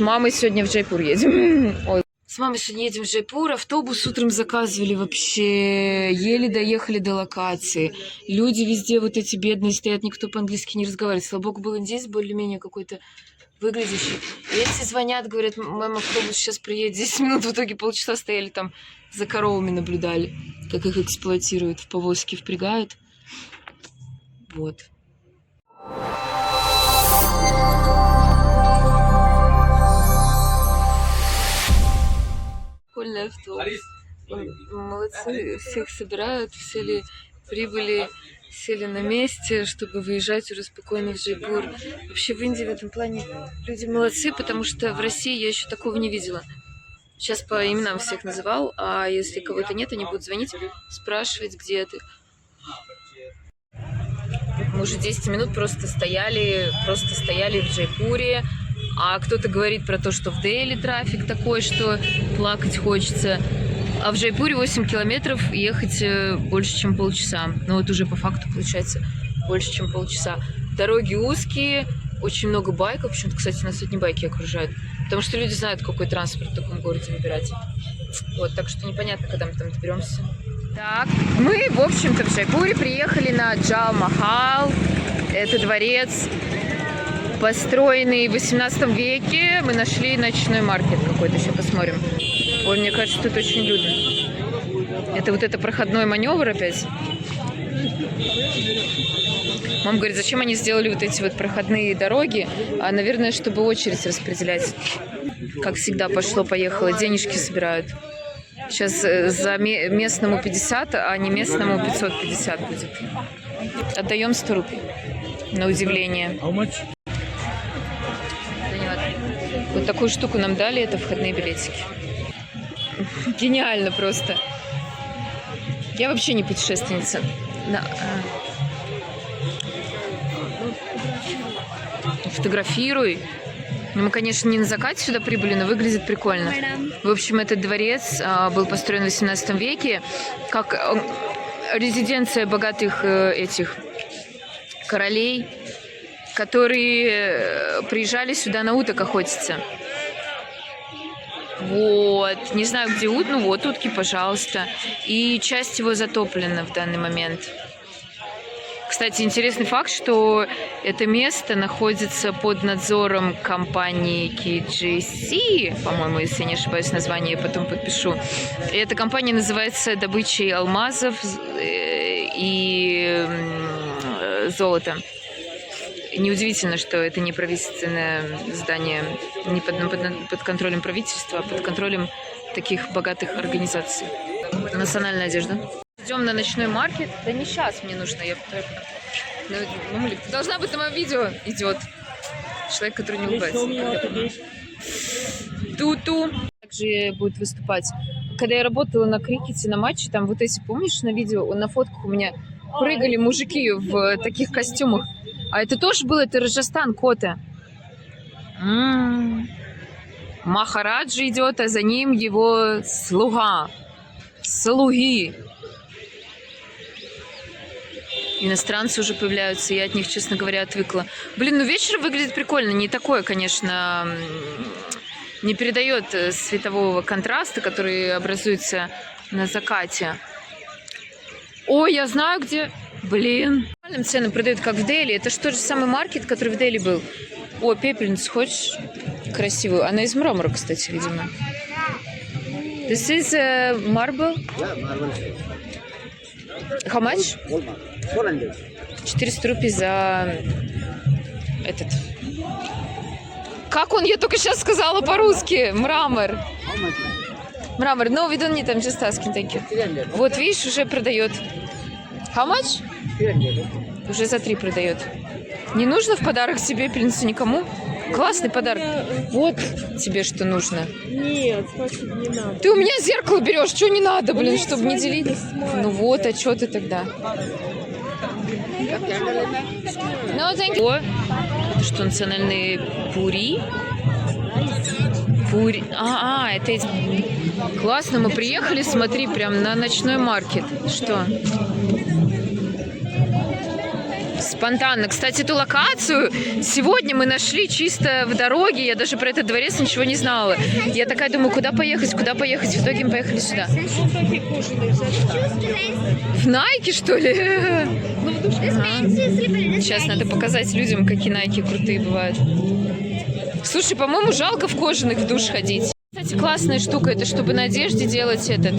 С мамой сегодня в Джайпур едем. Ой. С мамой сегодня едем в Джайпур. Автобус утром заказывали вообще. Еле доехали до локации. Люди везде вот эти бедные стоят, никто по-английски не разговаривает. Слава богу, был индейец более-менее какой-то выглядящий. И эти звонят, говорят, мам, автобус сейчас приедет. 10 минут, в итоге полчаса стояли там, за коровами наблюдали, как их эксплуатируют, в повозки впрягают. Вот. Школьный автобус. Молодцы, всех собирают, все ли прибыли, сели на месте, чтобы выезжать уже спокойно в Джайпур. Вообще в Индии в этом плане люди молодцы, потому что в России я еще такого не видела. Сейчас по именам всех называл, а если кого-то нет, они будут звонить, спрашивать, где ты. Мы уже 10 минут просто стояли в Джайпуре. А кто-то говорит про то, что в Дели трафик такой, что плакать хочется. А в Джайпуре 8 километров ехать больше, чем полчаса. Ну вот уже по факту получается больше, чем полчаса. Дороги узкие, очень много байков. Почему-то, кстати, нас одни байки окружают. Потому что люди знают, какой транспорт в таком городе выбирать. Вот, так что непонятно, когда мы там доберемся. Так, мы, в общем-то, в Джайпуре приехали на Джал Махал. Это дворец, построенный в 18 веке. Мы нашли ночной маркет какой-то, сейчас посмотрим. Ой, мне кажется, тут очень людно. Это вот это проходной маневр опять. Мама говорит, зачем они сделали вот эти вот проходные дороги? А, наверное, чтобы очередь распределять. Как всегда, пошло-поехало, денежки собирают. Сейчас за местному 50, а не местному 550 будет. Отдаем 100 рублей. На удивление. Вот такую штуку нам дали, это входные билетики. Гениально просто. Я вообще не путешественница. Фотографируй. Ну, мы, конечно, не на закате сюда прибыли, но выглядит прикольно. В общем, этот дворец был построен в 18 веке как резиденция богатых этих королей, которые приезжали сюда на уток охотиться. Вот. Не знаю, где утки. Ну вот, утки, пожалуйста. И часть его затоплена в данный момент. Кстати, интересный факт, что это место находится под надзором компании KGC, по-моему, если я не ошибаюсь, название я потом подпишу. И эта компания называется «Добычей алмазов и золота». Неудивительно, что это не правительственное здание, не под контролем правительства, а под контролем таких богатых организаций. Национальная одежда. Идем на ночной маркет. Да не сейчас мне нужно. Мамулик, ты должна быть на моем видео. Идет. Человек, который не улыбается. Ту-ту. Также будет выступать. Когда я работала на крикете, на матче, там вот эти, помнишь, на видео, на фотках у меня прыгали мужики в таких костюмах. А это тоже было, это Раджастан, Кота. Махараджа идет, а за ним его слуги. Иностранцы уже появляются, я от них, честно говоря, отвыкла. Блин, ну вечер выглядит прикольно, не такое, конечно, не передает светового контраста, который образуется на закате. Ой, я знаю, где... Блин. Цены продают, как в Дели. Это же тот же самый маркет, который в Дели был. О, пепельницу хочешь? Красивую. Она из мрамора, кстати, видимо. This is marble? Yeah, marble. How much? 400. 400 рублей за этот. Как он? Я только сейчас сказала по-русски. Мрамор. How much? Мрамор. No, we don't need. I'm just asking. Thank you. 300. Вот, видишь, уже продает. How much? 300. Уже за 3 продает. Не нужно в подарок себе пепельницу никому? Классный подарок. Вот тебе что нужно. Нет, спасибо, не надо. Ты у меня зеркало берешь, что не надо, блин, чтобы не делить. Ну вот, а что ты тогда? Ну, это что, национальные пури? Пури. Это эти... Классно, мы приехали, смотри, прям на ночной маркет. Что? Спонтанно. Кстати, эту локацию сегодня мы нашли чисто в дороге. Я даже про этот дворец ничего не знала. Я такая думаю, куда поехать, куда поехать. В итоге мы поехали сюда. В Найке, что ли? Сейчас надо показать людям, какие Найки крутые бывают. Слушай, по-моему, жалко в кожаных в душ ходить. Кстати, классная штука, это чтобы на одежде делать этот.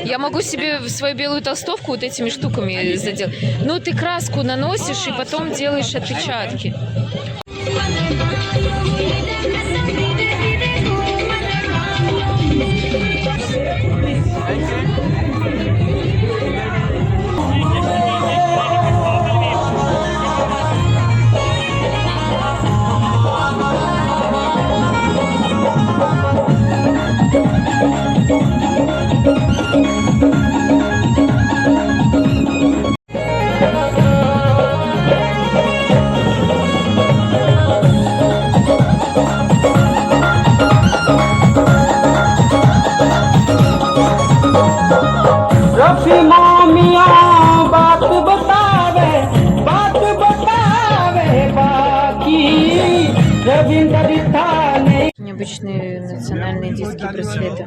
Я могу себе свою белую толстовку вот этими штуками заделать. Ну, ты краску наносишь и потом делаешь отпечатки. Необычные национальные детские браслеты.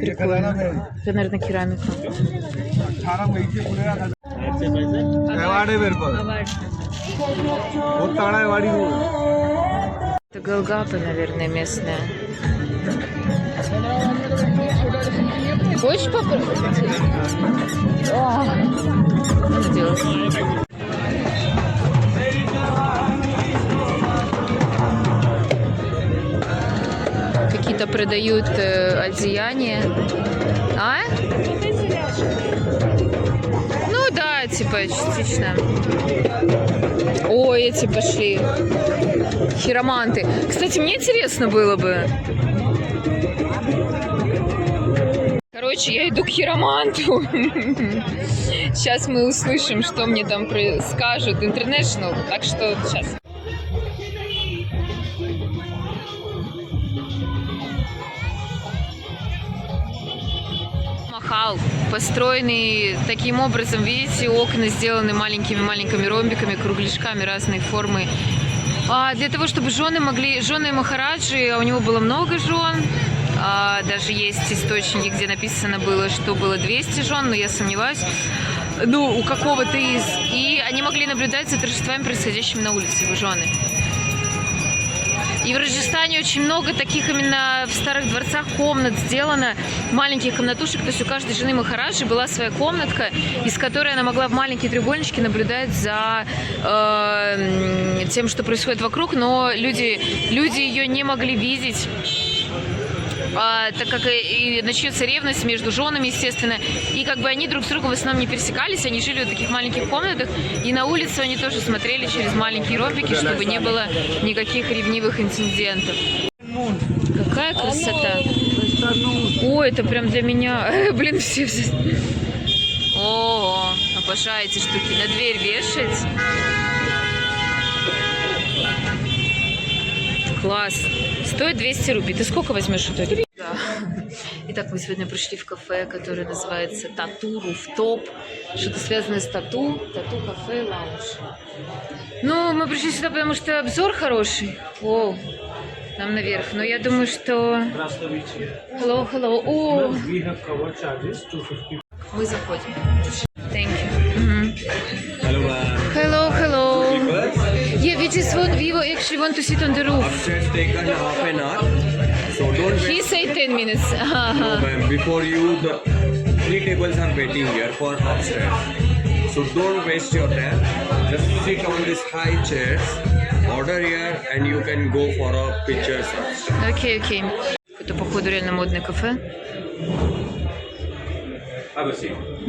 Прикольно. Это, наверное, керамика. Это Голгофа, наверное, местная. Хочешь попробовать? Что делать? Какие-то продают одеяния. А? Ну да, типа частично. Ой, эти пошли. Хироманты. Кстати, мне интересно было бы. Короче, я иду к хироманту. Сейчас мы услышим, что мне там скажут. International. Так что сейчас. Махал, построенный таким образом, видите, окна сделаны маленькими ромбиками, кругляшками разной формы. Для того, чтобы жены Махараджи, а у него было много жен, даже есть источники, где написано было, что было 200 жен, но я сомневаюсь, ну, у какого-то из. И они могли наблюдать за торжествами, происходящими на улице, его жены. И в Раджастане очень много таких именно в старых дворцах комнат сделано, маленьких комнатушек. То есть у каждой жены Махараджи была своя комнатка, из которой она могла в маленькие треугольнички наблюдать за тем, что происходит вокруг. Но люди ее не могли видеть, так как и начнется ревность между женами, естественно. И как бы они друг с другом в основном не пересекались, они жили в таких маленьких комнатах. И на улицу они тоже смотрели через маленькие ромбики, чтобы не было никаких ревнивых инцидентов. Какая красота! О, это прям для меня. Блин, все. О, обожаю эти штуки. На дверь вешать. Класс. Стоит 200 рублей. Ты сколько возьмешь эту? Да. Итак, мы сегодня пришли в кафе, которое называется Тату Руфтоп. Что-то связанное с тату. Тату кафе лаунж. Ну, мы пришли сюда, потому что обзор хороший. О, нам наверх. Но я думаю, что... Hello, hello. О. Мы заходим. Thank you. Hello, hello. Yeah, we actually want to sit on the roof. Upstairs take half an hour. So don't He wait. said 10 minutes. No, ma'am. Before you, the 3 tables are waiting here for upstairs. So don't waste your time. Just sit on these high chairs. Order here and you can go for a pictures upstairs. Окей, окей. Это, походу, реально модное кафе.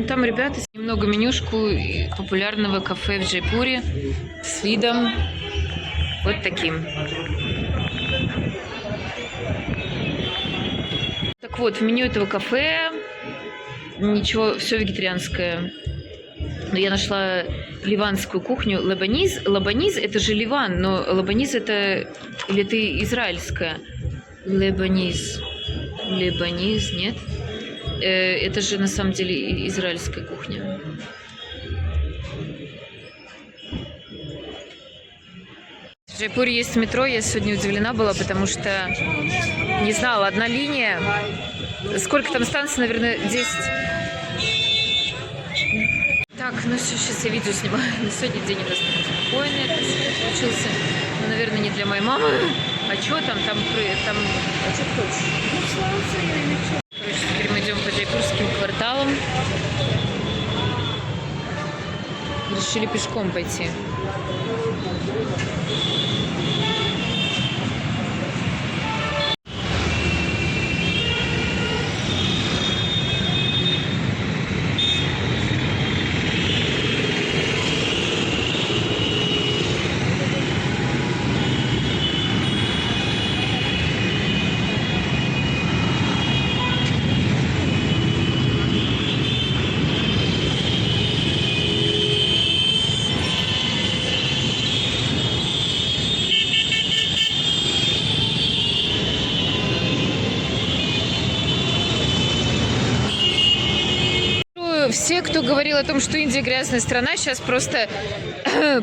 Там ребята немного менюшку популярного кафе в Джайпуре с видом вот таким. Так вот, в меню этого кафе ничего, все вегетарианское. Но я нашла ливанскую кухню. Лабаниз это же Ливан, но лабаниз это... Или это израильская? Лебаниз, нет? Это же на самом деле израильская кухня. В Джайпуре есть метро, я сегодня удивлена была, потому что не знала, одна линия. Сколько там станций, наверное, 10. Так, ну все, сейчас я видео снимаю. На сегодня день у нас спокойный, получился. Ну, наверное, не для моей мамы. А что там? Там, а что ты хочешь? Короче, теперь мы идем по джайпурским кварталам. Решили пешком пойти. Все, кто говорил о том, что Индия грязная страна, сейчас просто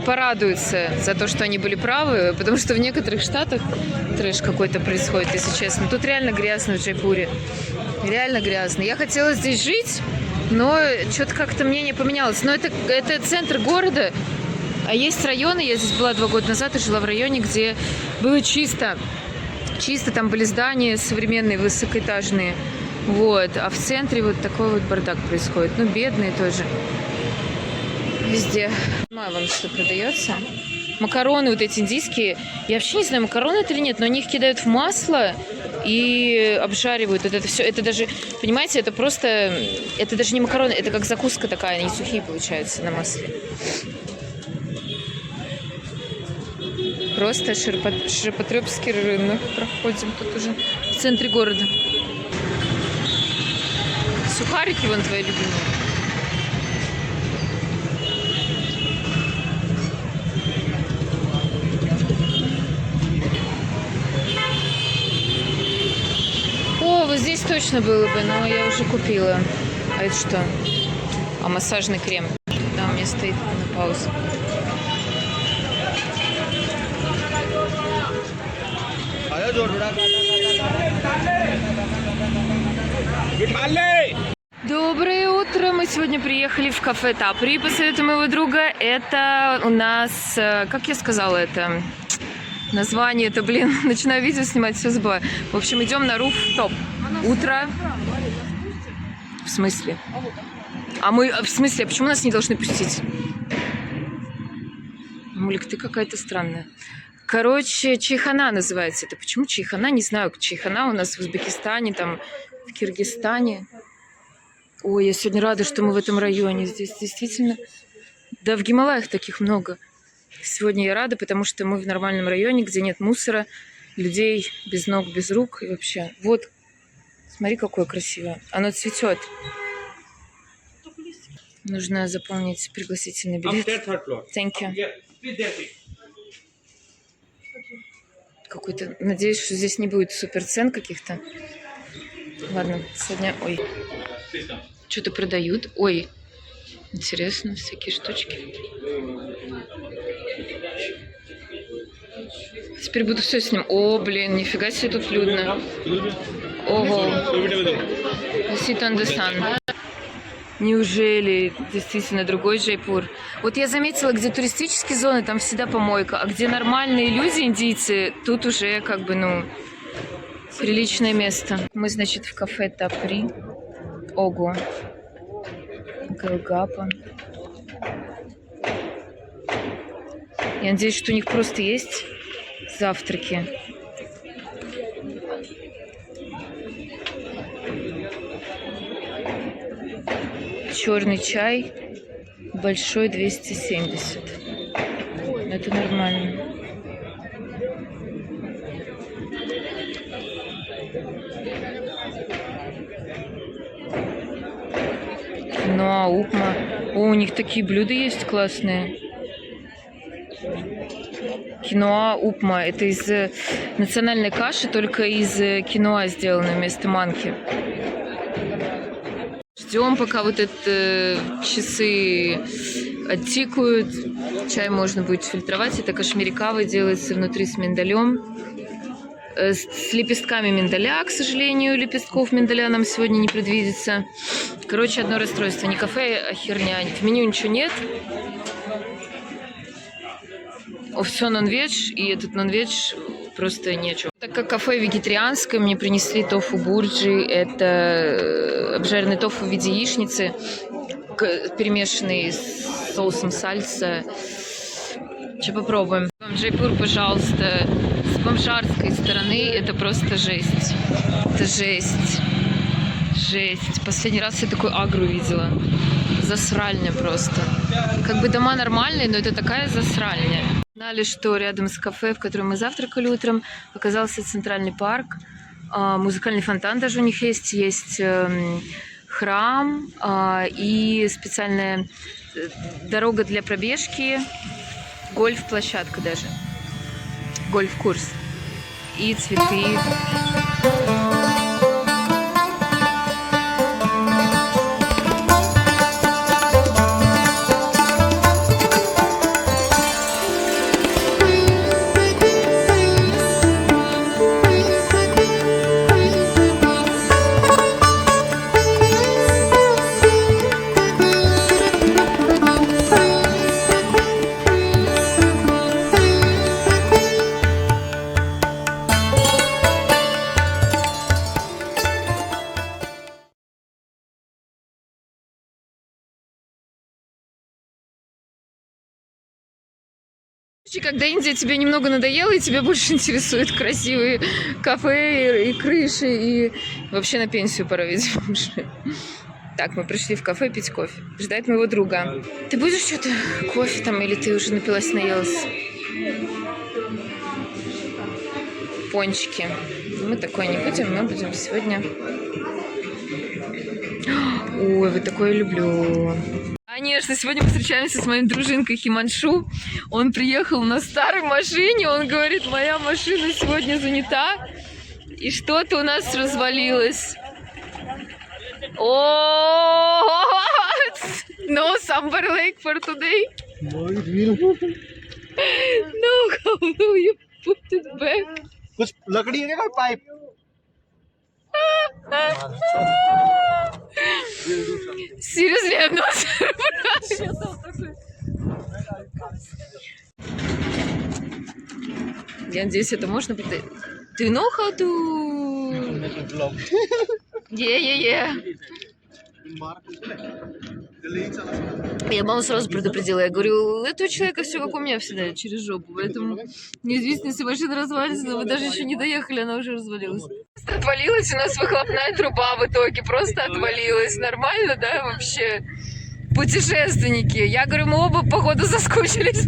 порадуются за то, что они были правы, потому что в некоторых штатах трэш какой-то происходит, если честно. Тут реально грязно в Джайпуре. Реально грязно. Я хотела здесь жить, но что-то как-то мнение поменялось. Но это центр города, а есть районы, я здесь была 2 года назад и жила в районе, где было чисто. Чисто, там были здания современные, высокоэтажные. Вот, а в центре вот такой вот бардак происходит. Ну, бедные тоже. Везде. Понимаю вам, что продается. Макароны вот эти индийские. Я вообще не знаю, макароны это или нет, но они их кидают в масло и обжаривают. Вот это все. Это даже, понимаете, это просто... Это даже не макароны, это как закуска такая. Они сухие получаются на масле. Просто ширпотребский рынок проходим тут уже в центре города. Сухарики вон твои любимые. О, вот здесь точно было бы, но я уже купила. А это что? А массажный крем. Да, у меня стоит на паузе. Доброе утро! Мы сегодня приехали в кафе Тапри по совету моего друга. Это у нас, как я сказала, это название, это, блин, начинаю видео снимать, все забываю. В общем, идем на руфтоп. Утро. В смысле? В смысле, а почему нас не должны пустить? Мулик, ты какая-то странная. Короче, чайхана называется это. Почему чайхана? Не знаю. Чайхана у нас в Узбекистане, там, в Киргизстане. Ой, я сегодня рада, что мы в этом районе. Здесь действительно... Да, в Гималаях таких много. Сегодня я рада, потому что мы в нормальном районе, где нет мусора, людей без ног, без рук и вообще. Вот, смотри, какое красивое. Оно цветет. Нужно заполнить пригласительный билет. Thank you. Какой-то... Надеюсь, что здесь не будет супер цен каких-то. Ладно, сегодня... Ой. Что-то продают. Ой. Интересно, всякие штучки. Теперь буду все с ним. О, блин, нифига себе тут людно. Ого. Sit on the sun. Неужели действительно другой Джайпур? Вот я заметила, где туристические зоны, там всегда помойка, а где нормальные люди, индийцы, тут уже как бы, ну, приличное место. Мы, значит, в кафе Тапри. Ого. Галгапа. Я надеюсь, что у них просто есть завтраки. Черный чай большой 270. Это нормально. Киноа, упма. О, у них такие блюда есть классные. Киноа, упма. Это из национальной каши, только из киноа сделано вместо манки. Ждем, пока вот это часы оттикают. Чай можно будет фильтровать. Это кашмири кава, делается внутри с миндалем. С лепестками миндаля, к сожалению, лепестков миндаля нам сегодня не предвидится. Короче, одно расстройство. Не кафе, а херня. В меню ничего нет. Все нон-ведж, и этот нон-ведж просто нечего. Так как кафе вегетарианское, мне принесли тофу бурджи. Это обжаренный тофу в виде яичницы, перемешанный с соусом сальса. Сейчас попробуем. Джайпур, пожалуйста, с бомжарской стороны это просто жесть. Это жесть. Жесть. Последний раз я такой агру видела. Засральня просто. Как бы дома нормальные, но это такая засральня. Знали, что рядом с кафе, в котором мы завтракали утром, оказался центральный парк. Музыкальный фонтан даже у них есть. Есть храм и специальная дорога для пробежки. Гольф-площадка даже. Гольф-курс. И цветы. Когда Индия тебе немного надоела, и тебя больше интересуют красивые кафе и крыши, и вообще на пенсию пора, видимо, уже. Так, мы пришли в кафе пить кофе. Ждать моего друга. Ты будешь что-то кофе там, или ты уже напилась, наелась? Пончики. Мы такое не будем, мы будем сегодня... Ой, вот такое люблю. Конечно, сегодня мы встречаемся с моим дружинкой Химаншу. Он приехал на старой машине, он говорит, моя машина сегодня занята, и что-то у нас развалилось. О, no Sambar Lake for today. No, how will you put it back? कुछ लकड़ी है क्या pipe Seriously, I'm not surprised. Я надеюсь, это можно... Ты know how to... Yeah. Я маму сразу предупредила. Я говорю, у этого человека все как у меня всегда, через жопу. Поэтому неизвестно, если машина развалится, но вы даже еще не доехали, она уже развалилась. Отвалилась у нас выхлопная труба в итоге. Просто отвалилась. Нормально, да, вообще? Путешественники. Я говорю, мы оба, походу, соскучились.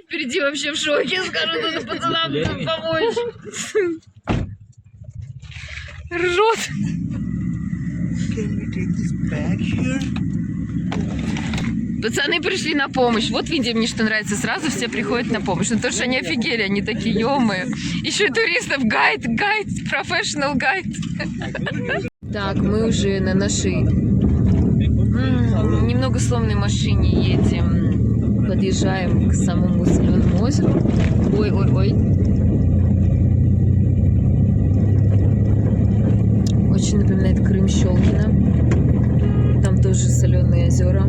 Впереди вообще в шоке. Скажу, надо пацанам помочь. Ржет. Пацаны пришли на помощь. Вот в Индии мне что нравится. Сразу все приходят на помощь. Ну то, что они офигели, они такие, ё-моё. Еще и туристов гайд, профессионал гайд. Так, мы уже на нашей немного сломанной машине едем. Подъезжаем к самому соленому озеру. Ой. Очень напоминает Крым, Щелкино. Там тоже соленые озера.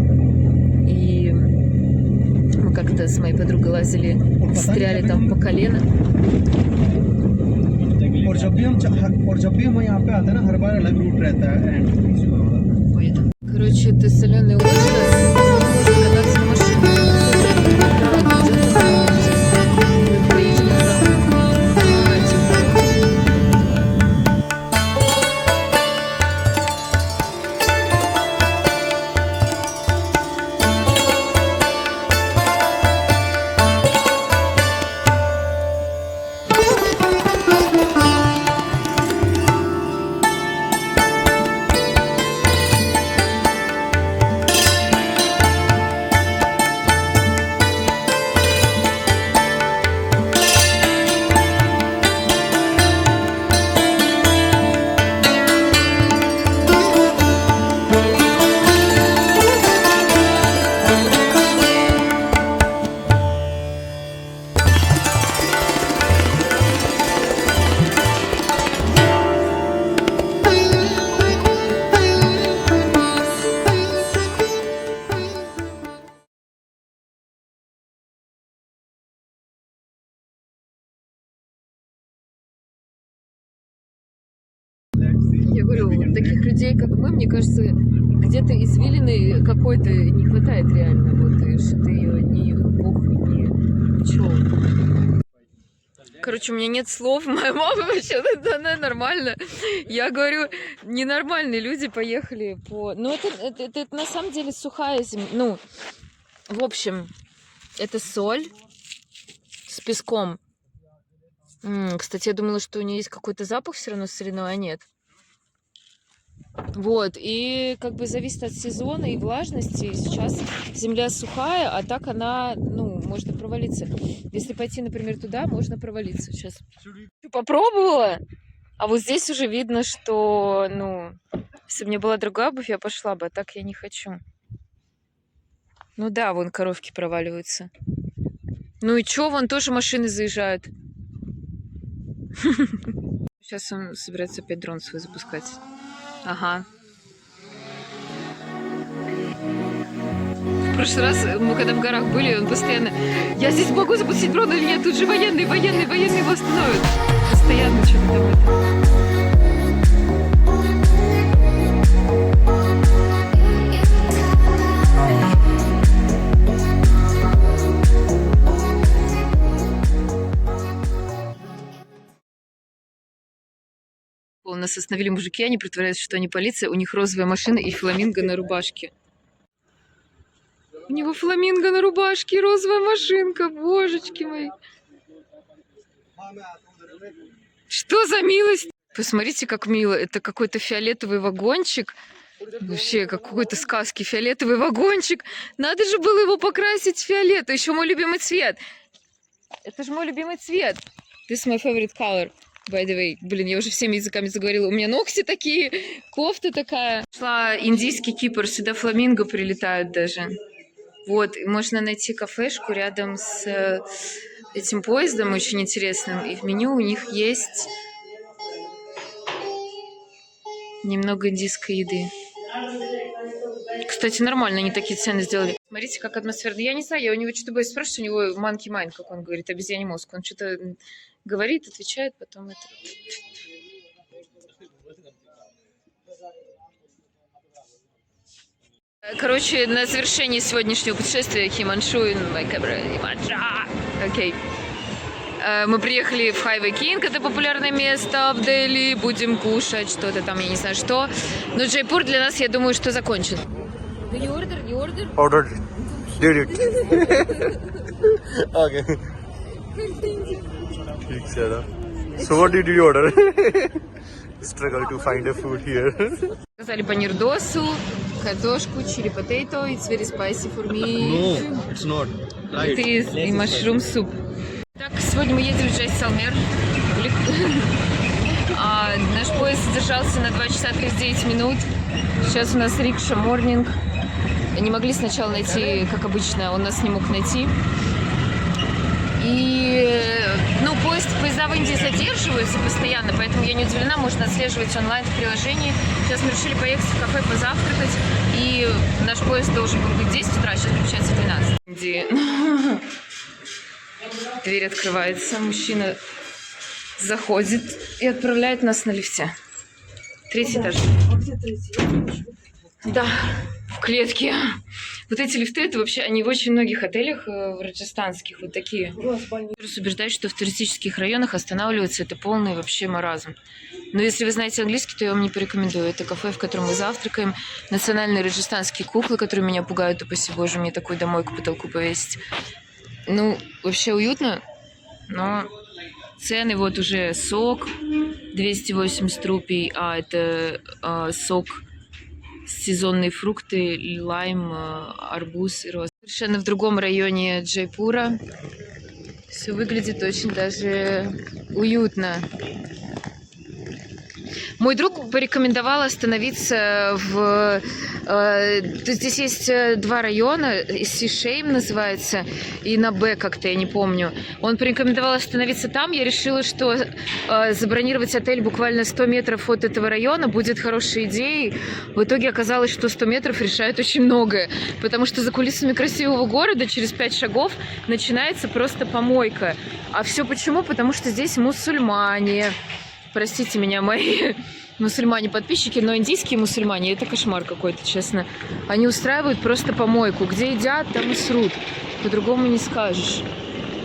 И мы как-то с моей подругой лазили, встряли там по колено. Короче, это соленое озеро. Можно кататься на машине. Я говорю, вот таких людей, как мы, мне кажется, где-то извилины какой-то не хватает реально. Вот, и что-то ее ни бог, ни чего. Короче, у меня нет слов, моя мама вообще, она нормально. Я говорю, ненормальные люди поехали по... Ну, это на самом деле сухая земля. Ну, в общем, это соль с песком. Кстати, я думала, что у нее есть какой-то запах все равно соляной, а нет. Вот, и как бы зависит от сезона и влажности. Сейчас земля сухая, а так она, ну, можно провалиться. Если пойти, например, туда, можно провалиться. Сейчас попробовала, а вот здесь уже видно, что, ну, если бы у меня была другая обувь, я пошла бы, а так я не хочу. Ну да, вон коровки проваливаются. Ну и чё, вон тоже машины заезжают. Сейчас он собирается опять дрон свой запускать. Ага. В прошлый раз мы когда в горах были, он постоянно: я здесь могу запустить дрон или нет? Тут же военные его остановят. Постоянно что-то там это. Нас остановили мужики, они притворяются, что они полиция, у них розовая машина и фламинго на рубашке. У него фламинго на рубашке и розовая машинка, божечки мои. Что за милость? Посмотрите, как мило. Это какой-то фиолетовый вагончик. Вообще, как какой-то сказки. Фиолетовый вагончик. Надо же было его покрасить в фиолет. Еще мой любимый цвет. Это же мой любимый цвет. This is my favorite color. By the way, блин, я уже всеми языками заговорила. У меня ногти такие, кофта такая. Шла индийский кипр, сюда фламинго прилетают даже. Вот, и можно найти кафешку рядом с этим поездом, очень интересным. И в меню у них есть немного индийской еды. Кстати, нормально, они такие цены сделали. Смотрите, как атмосферно. Я не знаю, я у него что-то боюсь спрашивать, у него monkey mind, как он говорит, обезьяний мозг. Он что-то говорит, отвечает, потом это... Короче, на завершении сегодняшнего путешествия Химаншу, окей. Мы приехали в Highway King, это популярное место в Дели, будем кушать что-то там, я не знаю что. Но Джайпур для нас, я думаю, что закончен. Did you order? You order? Ordered. Did it. Okay. So what did you order? Struggle to find a food here. Заказали панир досу, картошку, чили потейто, it's very spicy for me. No, it's not. It is, и mushroom soup. Так, сегодня мы едем в Джайсалмер. Наш поезд задержался на 2 часа 39 минут. Сейчас у нас рикша морнинг. Не могли сначала найти, как обычно, он нас не мог найти. И, ну, поезда в Индии задерживаются постоянно, поэтому я не удивлена, можно отслеживать онлайн в приложении. Сейчас мы решили поехать в кафе позавтракать, и наш поезд должен был быть в 10 утра, сейчас получается 12. В Индии. Дверь открывается, мужчина заходит и отправляет нас на лифте. 3-й этаж. Да, в клетке. Вот эти лифты, это вообще, они в очень многих отелях в раджастанских вот такие. Плюс убеждают, что в туристических районах останавливаться это полный вообще маразм. Но если вы знаете английский, то я вам не порекомендую. Это кафе, в котором мы завтракаем. Национальные раджастанские куклы, которые меня пугают, упаси боже, мне такой домой к потолку повесить. Ну, вообще уютно, но цены вот уже сок 280 рупий, а это сок, сезонные фрукты, лайм, арбуз и роз. Совершенно в другом районе Джайпура. Все выглядит очень даже уютно. Мой друг порекомендовал остановиться в... Здесь есть 2 района, Сишейм называется, и на Б как-то, я не помню. Он порекомендовал остановиться там, я решила, что забронировать отель буквально 100 метров от этого района будет хорошей идеей. В итоге оказалось, что 100 метров решает очень многое, потому что за кулисами красивого города через 5 шагов начинается просто помойка. А все почему? Потому что здесь мусульмане. Простите меня, мои мусульмане подписчики, но индийские мусульмане — это кошмар какой-то, честно. Они устраивают просто помойку. Где едят, там и срут. По-другому не скажешь.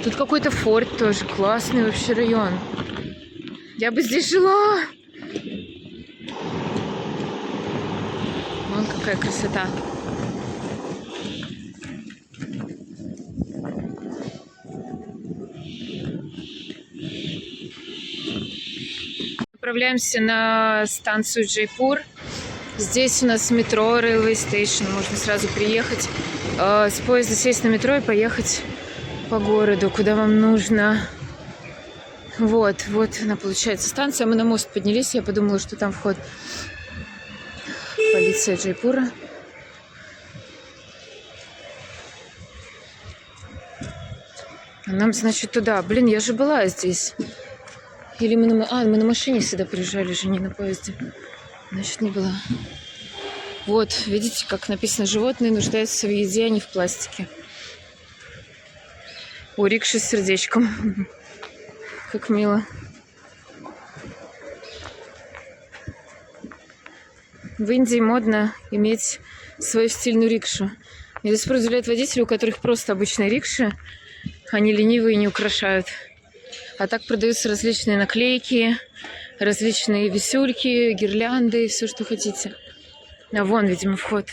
Тут какой-то форт тоже. Классный вообще район. Я бы здесь жила. Вон какая красота. Отправляемся на станцию Джайпур. Здесь у нас метро, Railway Station. Можно сразу приехать, с поезда сесть на метро и поехать по городу, куда вам нужно. Вот она получается станция. Мы на мост поднялись. Я подумала, что там вход. Полиция Джайпура. А нам, значит, туда. Блин, я же была здесь. Или мы на машине сюда приезжали же, не на поезде. Значит, не была. Вот, видите, как написано: животные нуждаются в еде, а не в пластике. О, рикша с сердечком. Как мило. В Индии модно иметь свою стильную рикшу. Меня до сих пор удивляет водители, у которых просто обычные рикши. Они ленивые и не украшают. А так продаются различные наклейки, различные висюльки, гирлянды, все, что хотите. А вон, видимо, вход.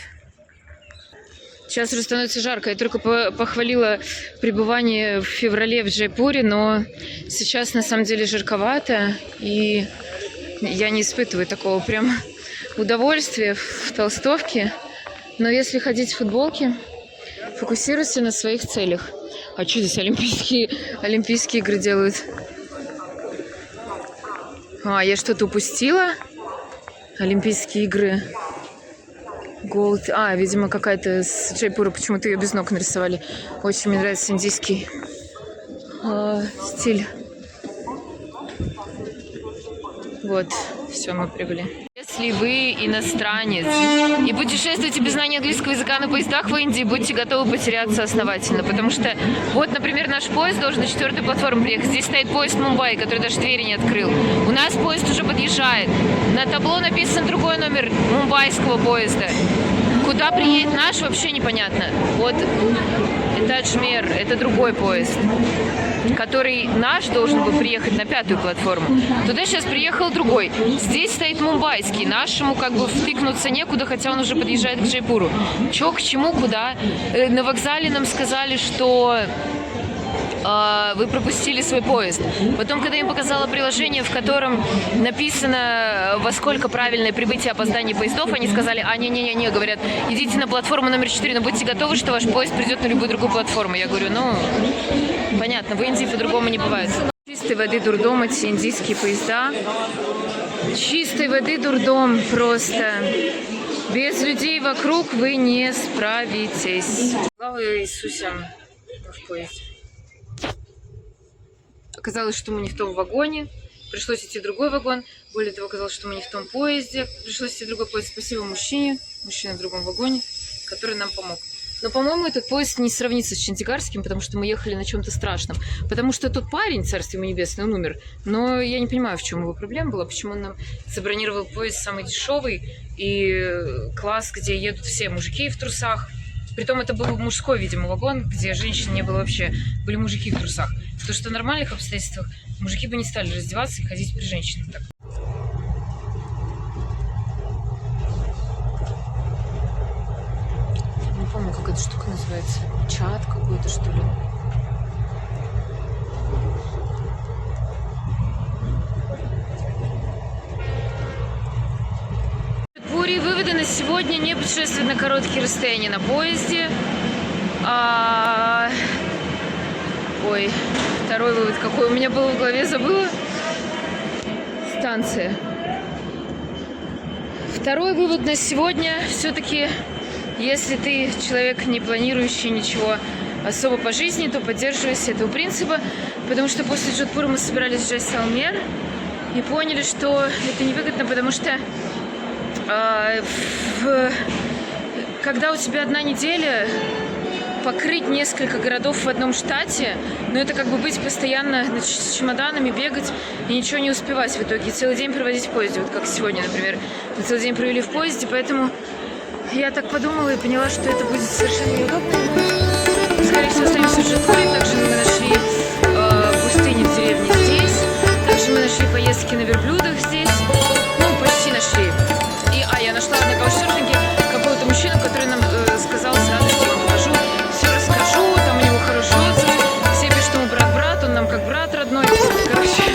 Сейчас уже становится жарко. Я только похвалила пребывание в феврале в Джайпуре, но сейчас на самом деле жарковато, и я не испытываю такого прям удовольствия в толстовке. Но если ходить в футболке, фокусируйся на своих целях. А что здесь Олимпийские игры делают? А, я что-то упустила? Олимпийские игры. Голд. А, видимо, какая-то с Джайпура. Почему-то ее без ног нарисовали. Очень мне нравится индийский стиль. Вот, все, мы прибыли. Если вы иностранец и путешествуете без знания английского языка на поездах в Индии, будьте готовы потеряться основательно. Потому что, вот, например, наш поезд должен на 4-ю платформу приехать. Здесь стоит поезд Мумбаи, который даже двери не открыл. У нас поезд уже подъезжает. На табло написан другой номер мумбайского поезда. Куда приедет наш, вообще непонятно. Вот это Аджмер, это другой поезд, который наш должен был приехать на 5-ю платформу. Туда сейчас приехал другой. Здесь стоит мумбайский. Нашему как бы втыкнуться некуда, хотя он уже подъезжает к Джайпуру. Чё, к чему, куда? На вокзале нам сказали, что вы пропустили свой поезд. Потом, когда я им показала приложение, в котором написано, во сколько правильное прибытие опозданий поездов, они сказали: не, говорят, идите на платформу номер 4, но будьте готовы, что ваш поезд придет на любую другую платформу. Я говорю, ну, понятно, в Индии по-другому не бывает. Чистой воды дурдом эти индийские поезда. Чистой воды дурдом просто. Без людей вокруг вы не справитесь. Слава Иисусе в поезде. Оказалось, что мы не в том вагоне, пришлось идти в другой вагон. Более того, оказалось, что мы не в том поезде, пришлось идти в другой поезд. Спасибо мужчина в другом вагоне, который нам помог. Но, по-моему, этот поезд не сравнится с чандигарским, потому что мы ехали на чем-то страшном. Потому что тот парень, царствие ему небесное, он умер. Но я не понимаю, в чем его проблема была, почему он нам забронировал поезд самый дешевый и класс, где едут все мужики в трусах. Притом это был мужской, видимо, вагон, где женщин не было вообще, были мужики в трусах. Потому что в нормальных обстоятельствах мужики бы не стали раздеваться и ходить при женщинах так. Не помню, как эта штука называется. Чат какой-то, что ли. Выводы на сегодня: не путешествовать на короткие расстояния на поезде. Ой, второй вывод какой у меня был в голове, забыла. Станция. Второй вывод на сегодня: все-таки, если ты человек, не планирующий ничего особо по жизни, то придерживайся этого принципа, потому что после Джайпура мы собирались в Джайсалмер и поняли, что это невыгодно, потому что когда у тебя одна неделя, покрыть несколько городов в одном штате, но это как бы быть постоянно с чемоданами, бегать и ничего не успевать в итоге. Целый день проводить в поезде, вот как сегодня, например. Мы целый день провели в поезде, поэтому я так подумала и поняла, что это будет совершенно неудобно. Мы, скорее всего, останемся в Джейпуре. Также мы нашли пустыни в деревне здесь. Также мы нашли поездки на верблюдах здесь. Ну, почти нашли. Я нашла на каучсерфинге какого-то мужчину, который нам сказал с радостью, я вам покажу, все расскажу, там у него хороший отзыв, все пишут, что мы брат-брат, он нам как брат родной. Короче,